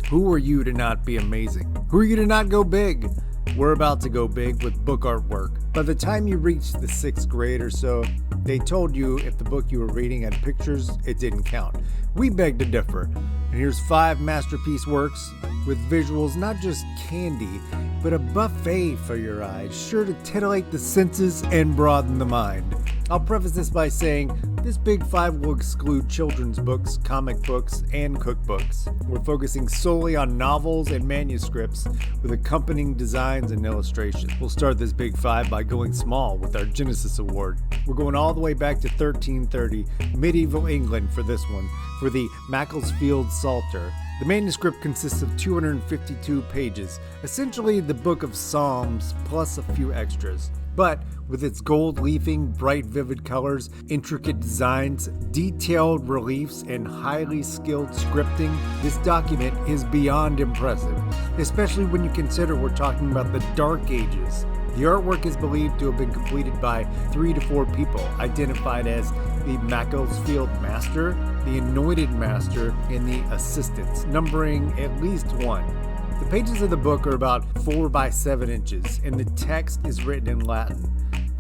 Who are you to not be amazing? Who are you to not go big? We're about to go big with book artwork. By the time you reach the 6th grade or so, they told you if the book you were reading had pictures, it didn't count. We beg to differ. And here's 5 masterpiece works with visuals not just candy, but a buffet for your eyes, sure to titillate the senses and broaden the mind. I'll preface this by saying this Big 5 will exclude children's books, comic books, and cookbooks. We're focusing solely on novels and manuscripts with accompanying designs and illustrations. We'll start this Big 5 by going small with our Genesis Award. We're going all the way back to 1330, medieval England for this one, for the Macclesfield Salter. The manuscript consists of 252 pages, essentially the book of Psalms plus a few extras. But with its gold leafing, bright vivid colors, intricate designs, detailed reliefs, and highly skilled scripting, this document is beyond impressive, especially when you consider we're talking about the Dark Ages. The artwork is believed to have been completed by 3 to 4 people, identified as the Macclesfield Master, the Anointed Master, and the Assistants, numbering at least 1. The pages of the book are about 4 by 7 inches, and the text is written in Latin.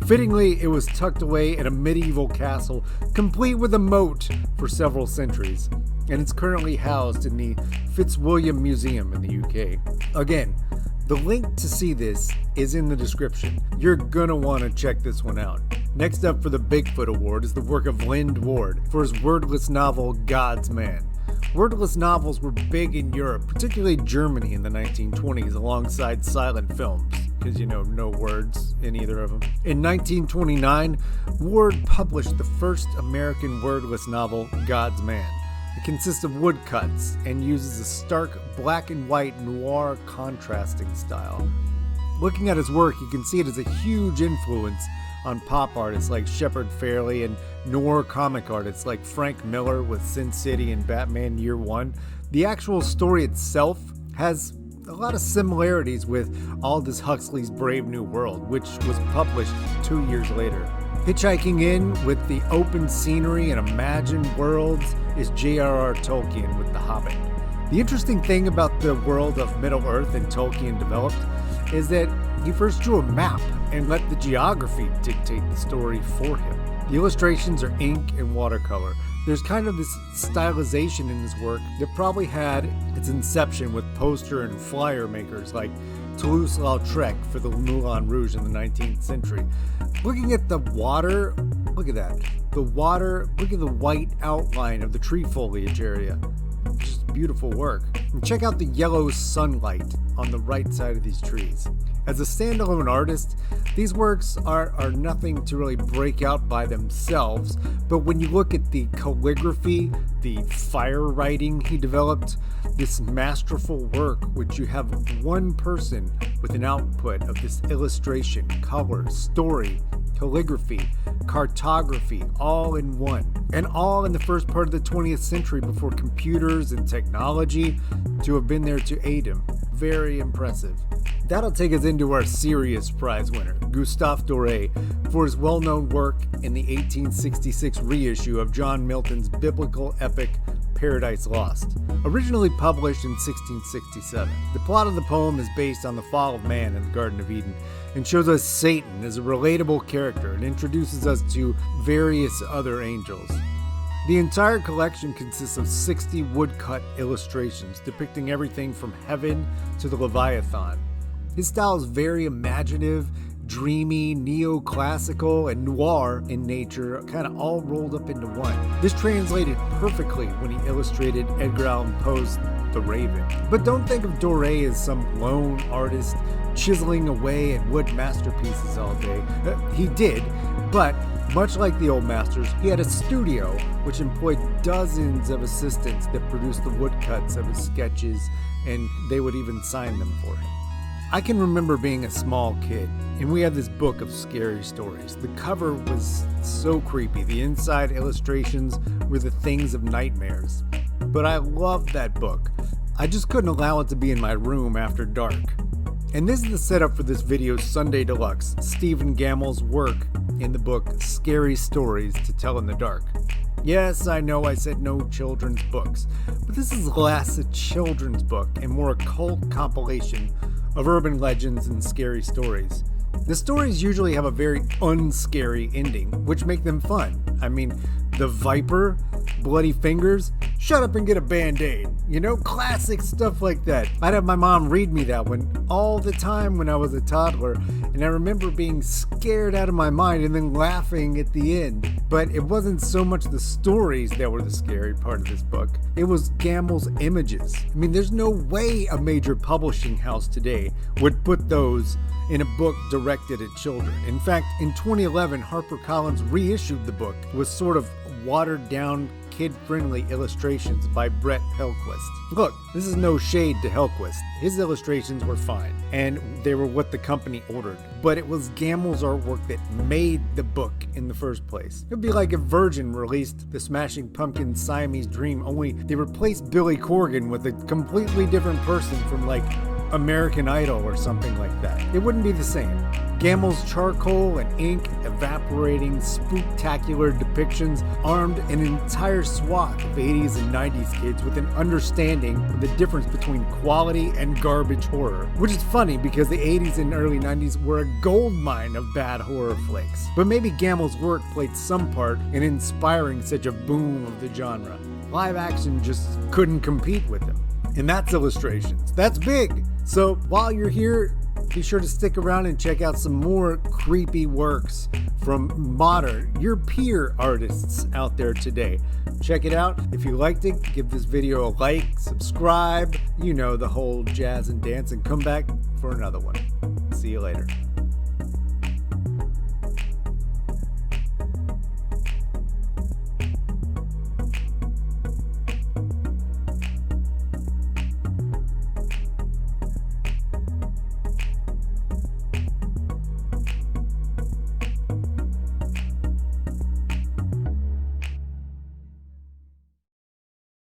Fittingly, it was tucked away in a medieval castle, complete with a moat for several centuries, and it's currently housed in the Fitzwilliam Museum in the UK. Again, the link to see this is in the description. You're gonna want to check this one out. Next up for the Bigfoot Award is the work of Lind Ward for his wordless novel God's Man. Wordless novels were big in Europe, particularly Germany in the 1920s, alongside silent films, because no words in either of them. In 1929, Ward published the first American wordless novel, God's Man. It consists of woodcuts and uses a stark black and white noir contrasting style. Looking at his work, you can see it as a huge influence on pop artists like Shepard Fairey and noir comic artists like Frank Miller with Sin City and Batman Year One. The actual story itself has a lot of similarities with Aldous Huxley's Brave New World, which was published 2 years later. Hitchhiking in with the open scenery and imagined worlds is J.R.R. Tolkien with The Hobbit. The interesting thing about the world of Middle-earth and Tolkien developed is that he first drew a map and let the geography dictate the story for him. The illustrations are ink and watercolor. There's kind of this stylization in his work that probably had its inception with poster and flyer makers like Toulouse-Lautrec for the Moulin Rouge in the 19th century. Looking at the water, look at that. The water, look at the white outline of the tree foliage area. Just beautiful work. And check out the yellow sunlight on the right side of these trees. As a standalone artist, these works are nothing to really break out by themselves, but when you look at the calligraphy, the fire writing he developed, this masterful work which you have one person with an output of this illustration, color, story, calligraphy, cartography, all in one. And all in the first part of the 20th century before computers and technology to have been there to aid him. Very impressive. That'll take us into our serious prize winner, Gustave Doré, for his well-known work in the 1866 reissue of John Milton's biblical epic Paradise Lost, originally published in 1667. The plot of the poem is based on the fall of man in the Garden of Eden and shows us Satan as a relatable character and introduces us to various other angels. The entire collection consists of 60 woodcut illustrations depicting everything from heaven to the Leviathan. His style is very imaginative, dreamy, neoclassical, and noir in nature, kind of all rolled up into one. This translated perfectly when he illustrated Edgar Allan Poe's The Raven. But don't think of Doré as some lone artist chiseling away at wood masterpieces all day. He did, but much like the old masters, he had a studio which employed dozens of assistants that produced the woodcuts of his sketches, and they would even sign them for him. I can remember being a small kid, and we had this book of scary stories. The cover was so creepy. The inside illustrations were the things of nightmares. But I loved that book. I just couldn't allow it to be in my room after dark. And this is the setup for this video's Sunday Deluxe, Stephen Gammell's work in the book Scary Stories to Tell in the Dark. Yes, I know I said no children's books, but this is less a children's book and more a cult compilation of urban legends and scary stories. The stories usually have a very unscary ending, which make them fun. I mean, the Viper, Bloody Fingers, shut up and get a Band-Aid. You know, classic stuff like that. I'd have my mom read me that one all the time when I was a toddler, and I remember being scared out of my mind and then laughing at the end. But it wasn't so much the stories that were the scary part of this book. It was Gamble's images. I mean, there's no way a major publishing house today would put those in a book directed at children. In fact, in 2011, HarperCollins reissued the book with sort of watered-down, kid-friendly illustrations by Brett Helquist. Look, this is no shade to Helquist. His illustrations were fine, and they were what the company ordered. But it was Gamble's artwork that made the book in the first place. It would be like if Virgin released the Smashing Pumpkins' Siamese Dream, only they replaced Billy Corgan with a completely different person from like American Idol or something like that. It wouldn't be the same. Gamble's charcoal and ink evaporating spooktacular depictions armed an entire swath of 80s and 90s kids with an understanding of the difference between quality and garbage horror. Which is funny because the 80s and early 90s were a goldmine of bad horror flicks. But maybe Gamble's work played some part in inspiring such a boom of the genre. Live action just couldn't compete with them. And that's illustrations. That's big. So while you're here, be sure to stick around and check out some more creepy works from modern, your peer artists out there today. Check it out. If you liked it, give this video a like, subscribe, you know, the whole jazz and dance, and come back for another one. See you later.